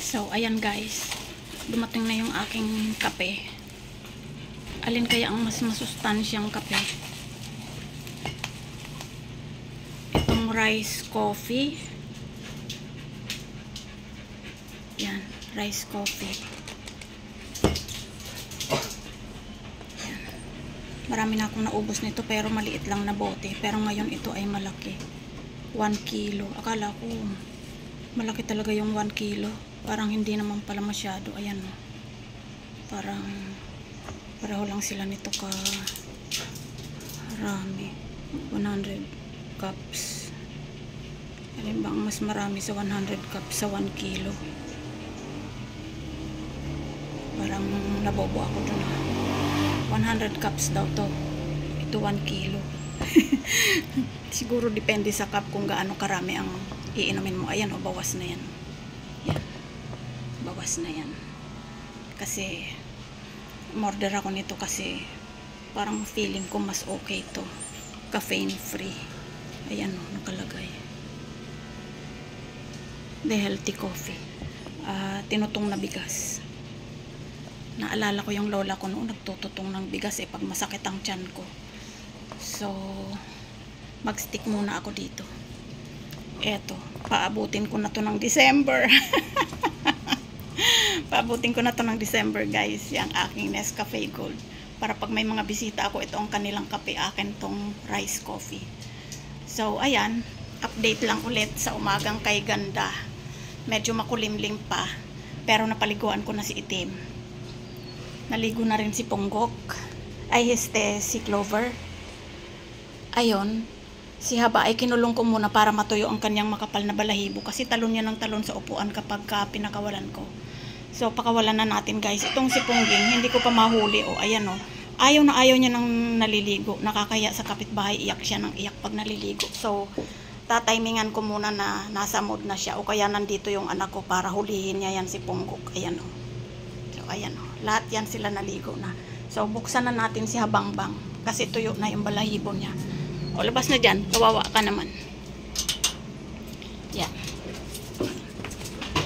So, ayan guys. Dumating na yung aking kape. Alin kaya ang mas masustansyang kape? Itong rice coffee. Yan, rice coffee. Yan. Marami na akong naubos nito pero maliit lang na bote. Pero ngayon ito ay malaki. 1 kilo. Akala ko malaki talaga yung 1 kilo. Parang hindi naman pala masyado. Ayan o. Parang pareho lang sila nito ka marami. 100 cups. Alin ba ang mas marami sa 100 cups sa 1 kilo? Parang nabobo ako dun. 100 cups daw to. Ito 1 kilo. Siguro depende sa cup kung gaano karami ang iinumin mo. Ayan o, bawas na yan. Yan. Bawas na yan. Kasi order ako nito kasi parang feeling ko mas okay to. Caffeine free. Ayan o, nakalagay. The healthy coffee. Tinutong na bigas. Naalala ko yung lola ko noon nagtututong ng bigas pag masakit ang tiyan ko. So, mag-stick muna ako dito. Eto, paabutin ko na to ng December. Paabutin ko na to ng December, guys. Yung aking Nescafe Gold. Para pag may mga bisita ako, ito ang kanilang kape. Akin tong rice coffee. So, ayan. Update lang ulit sa umagang kay ganda. Medyo makulimlim pa. Pero napaliguan ko na si Itim. Naligo na rin si Ponggok. Si Clover. Ayon, si Haba ay kinulong ko muna para matuyo ang kanyang makapal na balahibo kasi talon niya ng talon sa upuan kapag pinakawalan ko. So, pakawalan na natin guys. Itong si Pongging, hindi ko pa mahuli. O, ayan o. Ayaw na ayaw niya nang naliligo. Nakakaya sa kapitbahay, iyak siya ng iyak pag naliligo. So, tatimingan ko muna na nasa mood na siya. O kaya nandito yung anak ko para hulihin niya yan si Ponggok. Ayan o. So, ayan o. Lahat yan sila naligo na. So, buksan na natin si Habangbang. Kasi tuyo na yung balahibo niya. O, labas na dyan. Kawawa ka naman. Yan.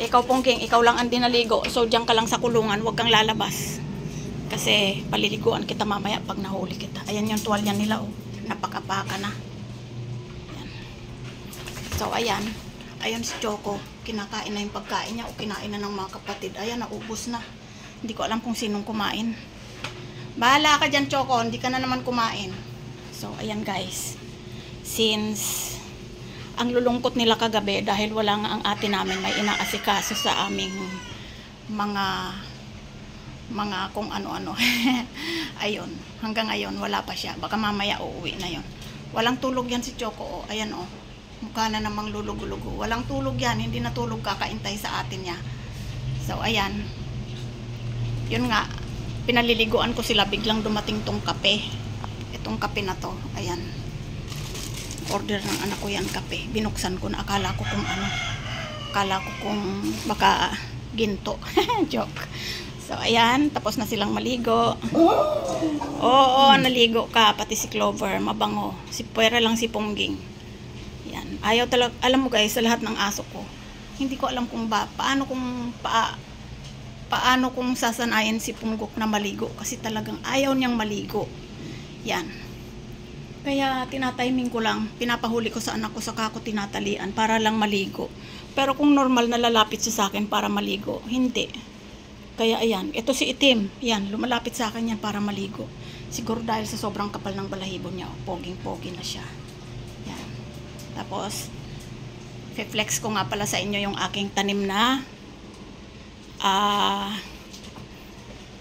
Ikaw, Pongging, ikaw lang ang dinaligo. So, dyan ka lang sa kulungan. Huwag kang lalabas. Kasi, paliliguan kita mamaya pag nahuli kita. Ayan yung tuwalya nila, o. Napakapaka na. Yan. So, ayan. Ayan si Choco. Kinakain na yung pagkain niya o kinain na ng mga kapatid. Ayan, naubos na. Hindi ko alam kung sinong kumain. Bahala ka dyan, Choco. Hindi ka na naman kumain. So, ayan guys. Since ang lulungkot nila kagabi dahil wala nga ang ate namin may inaasikaso sa aming mga kung ano-ano. Ayun. Hanggang ngayon, wala pa siya. Baka mamaya uuwi na yon. Walang tulog yan si Choco. O, ayan o. Mukha na namang lulug-lugo. Walang tulog yan. Hindi natulog kakaintay sa atin niya. So, ayan. Yun nga. Pinaliliguan ko sila. Biglang dumating tong kape. Itong kape na to. Ayan. Order ng anak ko yan kape. Binuksan ko na. Akala ko kung ano. Akala ko kung baka ginto. Joke. So, ayan. Tapos na silang maligo. Oo, naligo ka. Pati si Clover. Mabango. Pwera lang si Pongging. Yan. Ayaw talaga. Alam mo guys, sa lahat ng aso ko, hindi ko alam kung paano kung sasanayin si Ponggok na maligo. Kasi talagang ayaw niyang maligo. Yan. Kaya tinatiming ko lang. Pinapahuli ko sa anak ko, saka ko tinatalian para lang maligo. Pero kung normal na lalapit siya sa akin para maligo, hindi. Kaya ayan, ito si Itim. Yan, lumalapit sa akin yan para maligo. Siguro dahil sa sobrang kapal ng balahibo niya. Poging-pogi na siya. Yan. Tapos, flex ko nga pala sa inyo yung aking tanim na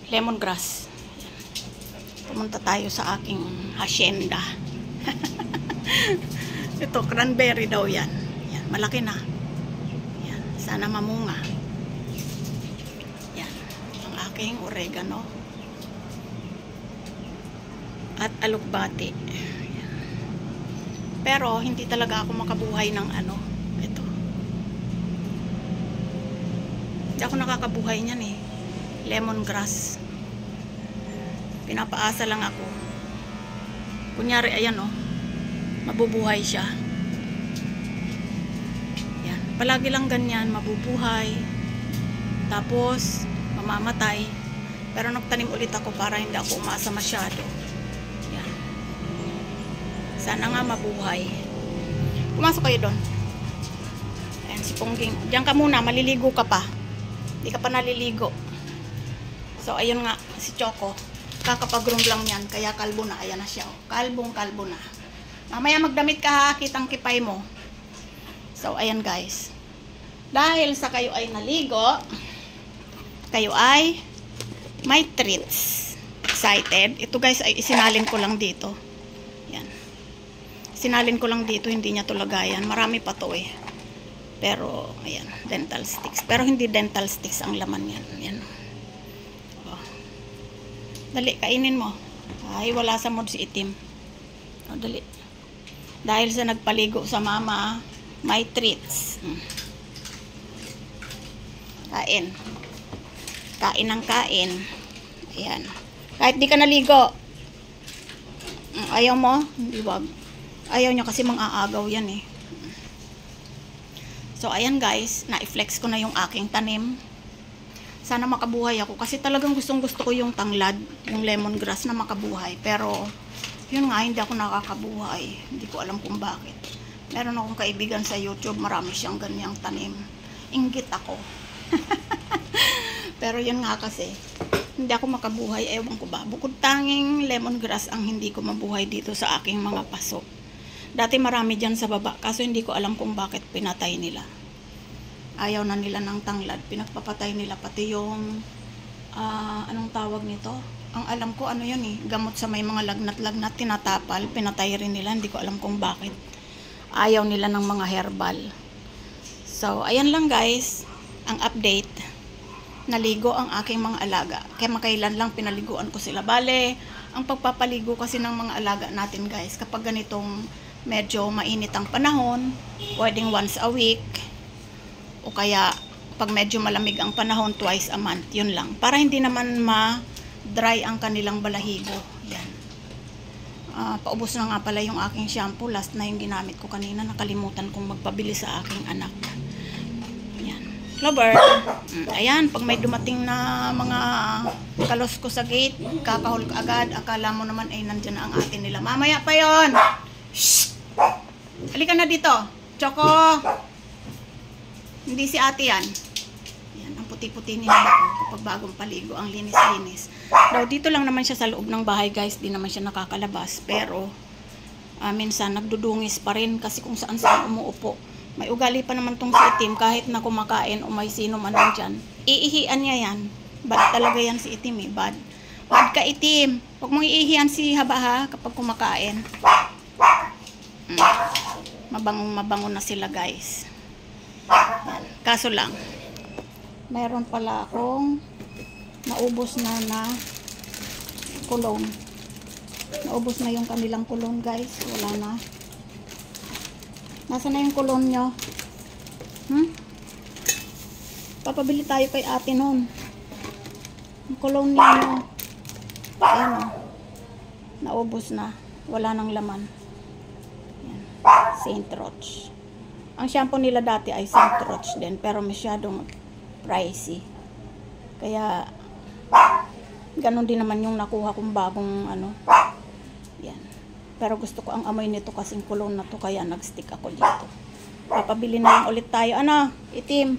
lemongrass. Yan. Pumunta tayo sa aking hacienda. Ito, cranberry daw yan. Yan, malaki na. Yan, sana mamunga. Aking oregano at alugbati. Ayan. Pero hindi talaga ako makabuhay ng ano ito. Hindi ako nakakabuhay niyan lemongrass. Pinapaasa lang ako. Kunyari ayan mabubuhay siya. Yan. Palagi lang ganyan, mabubuhay. Tapos, mamamatay. Pero nagtanim ulit ako para hindi ako umasa masyado. Yan. Sana nga mabuhay. Pumasok kayo doon. Ayan, si Pongging. Diyan ka muna, maliligo ka pa. Hindi ka pa naliligo. So, ayun nga, si Choco. Kakapag-room lang yan, kaya kalbo na. Ayan na siya. Kalbong-kalbo na. Mamaya magdamit ka ha, kitang kipay mo. So, ayan guys. Dahil sa kayo ay naligo, kayo ay may treats. Excited? Ito guys ay isinalin ko lang dito. Yan. Sinalin ko lang dito, hindi niya to lagayan. Marami pa to eh. Pero, ayan, dental sticks. Pero hindi dental sticks ang laman yan. Yan. Oh. Dali, kainin mo. Ay, wala sa mood si itim. Oh, dali. Dahil sa nagpaligo sa mama, may treats. Kain. Kain ng kain. Ayan. Kahit di ka naligo. Ayaw mo? Hindi wag. Ayaw nyo kasi mang-aagaw yan eh. So, ayan guys. Na-flex ko na yung aking tanim. Sana makabuhay ako. Kasi talagang gustong-gusto ko yung tanglad. Yung lemongrass na makabuhay. Pero, yun nga, hindi ako nakakabuhay. Hindi ko alam kung bakit. Meron akong kaibigan sa YouTube. Marami siyang ganyang tanim. Inggit ako. Pero yun nga kasi, hindi ako makabuhay, ewan ko ba. Bukod tanging lemongrass ang hindi ko mabuhay dito sa aking mga paso. Dati marami dyan sa baba, kaso hindi ko alam kung bakit pinatay nila. Ayaw na nila ng tanglad, pinagpapatay nila pati yung, anong tawag nito? Ang alam ko, ano yun eh, gamot sa may mga lagnat-lagnat, tinatapal, pinatay rin nila, hindi ko alam kung bakit. Ayaw nila ng mga herbal. So, ayan lang guys, ang update. Naligo ang aking mga alaga. Kaya makailan lang pinaliguan ko sila. Bale, ang pagpapaligo kasi ng mga alaga natin guys, kapag ganitong medyo mainit ang panahon, pwedeng once a week, o kaya pag medyo malamig ang panahon, twice a month. Yun lang. Para hindi naman ma-dry ang kanilang balahibo. Yan. Paubos na nga pala yung aking shampoo. Last na yung ginamit ko kanina. Nakalimutan kong magpabili sa aking anak. Lover. Ayan, pag may dumating na mga kalos ko sa gate, kakahol ka agad. Akala mo naman ay nandyan na ang ate nila. Mamaya pa yon. Shhh! Halika na dito. Choco. Hindi si ate yan. Ayan, ang puti-puti nila ako kapag bagong paligo. Ang linis-linis. Daw, dito lang naman siya sa loob ng bahay guys. Di naman siya nakakalabas. Pero, minsan nagdudungis pa rin kasi kung saan saan umuupo. May ugali pa naman tong si itim kahit na kumakain o may sino man dyan. Iihian niya yan. Bad talaga yan si itim eh. Bad. Bad ka itim. Huwag mong iihian si haba ha kapag kumakain. Mabangong-mabango na sila guys. Yan. Kaso lang, mayroon pala akong naubos na cologne. Naubos na yung kanilang cologne guys. Wala na. Nasaan na yung cologne nyo? Papabili tayo kay ate nun. Yung cologne nyo. Ayan o. Naubos na. Wala nang laman. Ayan. Saint Roch. Ang shampoo nila dati ay Saint Roch din. Pero masyadong pricey. Kaya, ganun din naman yung nakuha kong bagong ano. Yan. Pero gusto ko ang amoy nito kasing cologne na to, kaya nag-stick ako dito. Papabili na lang ulit tayo. Ano? Itim.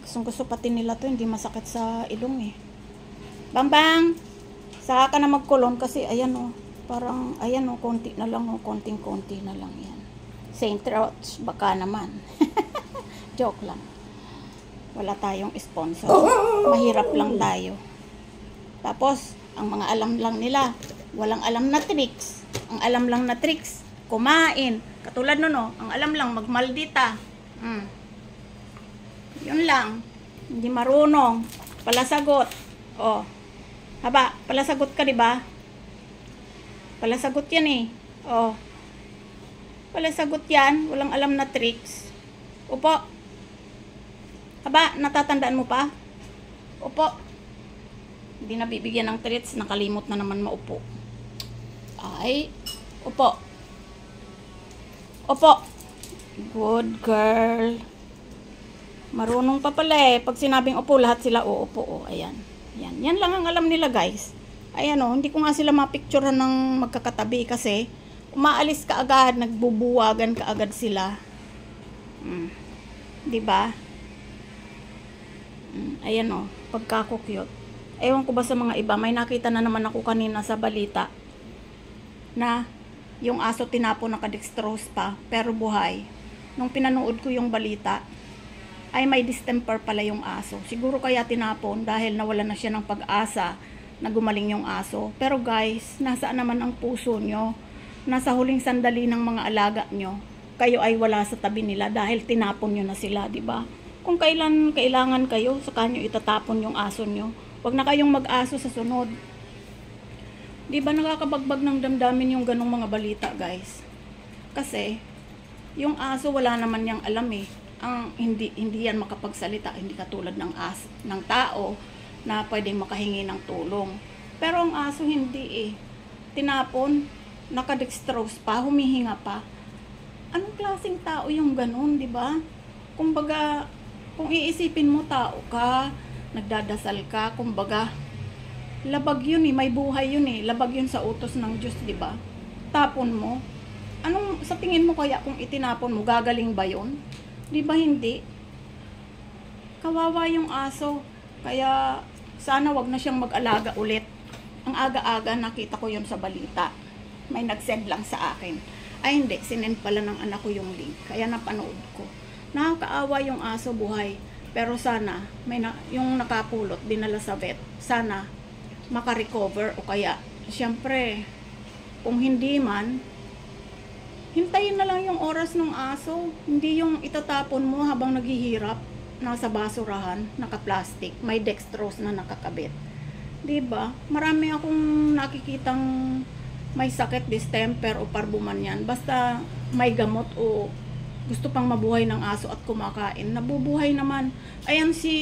Gusto pati nila to, hindi masakit sa ilong eh. Bambang! Saka ka na mag-cologne kasi ayan o. Parang, ayan o, konti na lang o. Konting-konti na lang yan. Saint Roch, baka naman. Joke lang. Wala tayong sponsor. Mahirap lang tayo. Tapos, ang mga alam lang nila, walang alam na tricks. Ang alam lang na tricks, kumain. Katulad nun, no, ang alam lang, magmaldita. Yun lang. Hindi marunong. Palasagot. Oh. Haba, palasagot ka, diba? Palasagot yan eh. Oh. Palasagot yan. Walang alam na tricks. Upo. Haba, natatandaan mo pa? Upo. Hindi nabibigyan ng treats, nakalimot na naman maupo. Ay, upo. Upo. Good girl. Marunong pa pala eh. Pag sinabing upo, lahat sila uupo. Oh, ayan. Yan. Yan lang ang alam nila guys. Ayan oh, hindi ko nga sila mapicturean ng magkakatabi kasi umaalis ka agad, nagbubuwagan ka agad sila. 'Di ba? Ayan oh, pagka-cute. Ewan ko ba sa mga iba, may nakita na naman ako kanina sa balita na yung aso tinapon nakadextrose pa, pero buhay. Nung pinanood ko yung balita, ay may distemper pala yung aso. Siguro kaya tinapon dahil nawala na siya ng pag-asa na gumaling yung aso. Pero guys, nasaan naman ang puso nyo? Nasa huling sandali ng mga alaga nyo, kayo ay wala sa tabi nila dahil tinapon nyo na sila, di ba? Kung kailan kailangan kayo, saka nyo itatapon yung aso nyo. Huwag na kayong mag-aso sa sunod. Di ba nakakabagbag ng damdamin yung ganong mga balita, guys? Kasi, yung aso wala naman niyang alam eh. Ang hindi yan makapagsalita, hindi katulad ng tao na pwedeng makahingi ng tulong. Pero ang aso hindi eh. Tinapon, nakadextrose pa, humihinga pa. Anong klaseng tao yung ganon, di ba? Kumbaga, kung iisipin mo tao ka, nagdadasal ka, kumbaga, labag yun eh, may buhay yun eh, labag yun sa utos ng Diyos, di ba? Tapon mo. Anong, sa tingin mo kaya kung itinapon mo, gagaling ba yun? Di ba hindi? Kawawa yung aso. Kaya, sana wag na siyang mag-alaga ulit. Ang aga-aga, nakita ko yun sa balita. May nag-send lang sa akin. Ay hindi, sinend pala ng anak ko yung link. Kaya napanood ko. Nakakaawa yung aso buhay. Pero sana, yung nakapulot, dinala sa vet, sana makarecover o kaya, syempre, kung hindi man, hintayin na lang yung oras ng aso. Hindi yung itatapon mo habang naghihirap, nasa basurahan, naka-plastic, may dextrose na nakakabit. Diba? Marami akong nakikitang may sakit, distemper o parbuman yan. Basta may gamot o gusto pang mabuhay ng aso at kumakain, nabubuhay naman. Ayan si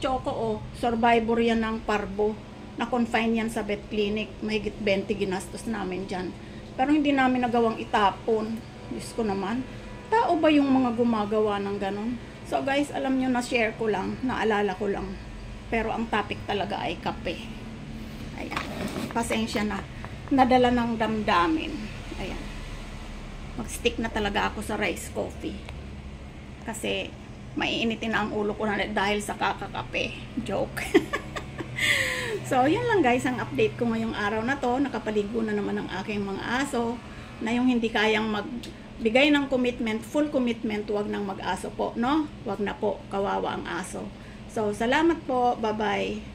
Choco, oh, survivor yan ng parbo. Na-confine yan sa vet clinic. Mahigit 20 ginastos namin dyan. Pero hindi namin nagawang itapon. Diyos ko naman. Tao ba yung mga gumagawa ng ganon? So guys, alam nyo, na-share ko lang, naalala ko lang. Pero ang topic talaga ay kape. Ayan. Pasensya na. Nadala ng damdamin. Ayan. Mag-stick na talaga ako sa rice coffee. Kasi maiinitin na ang ulo ko na dahil sa kakakape. Joke. So, yan lang guys ang update ko ngayong araw na to. Nakapaligo na naman ang aking mga aso na yung hindi kayang magbigay ng commitment, full commitment, wag nang mag-aso po, no? Wag na po, kawawa ang aso. So, salamat po. Bye-bye.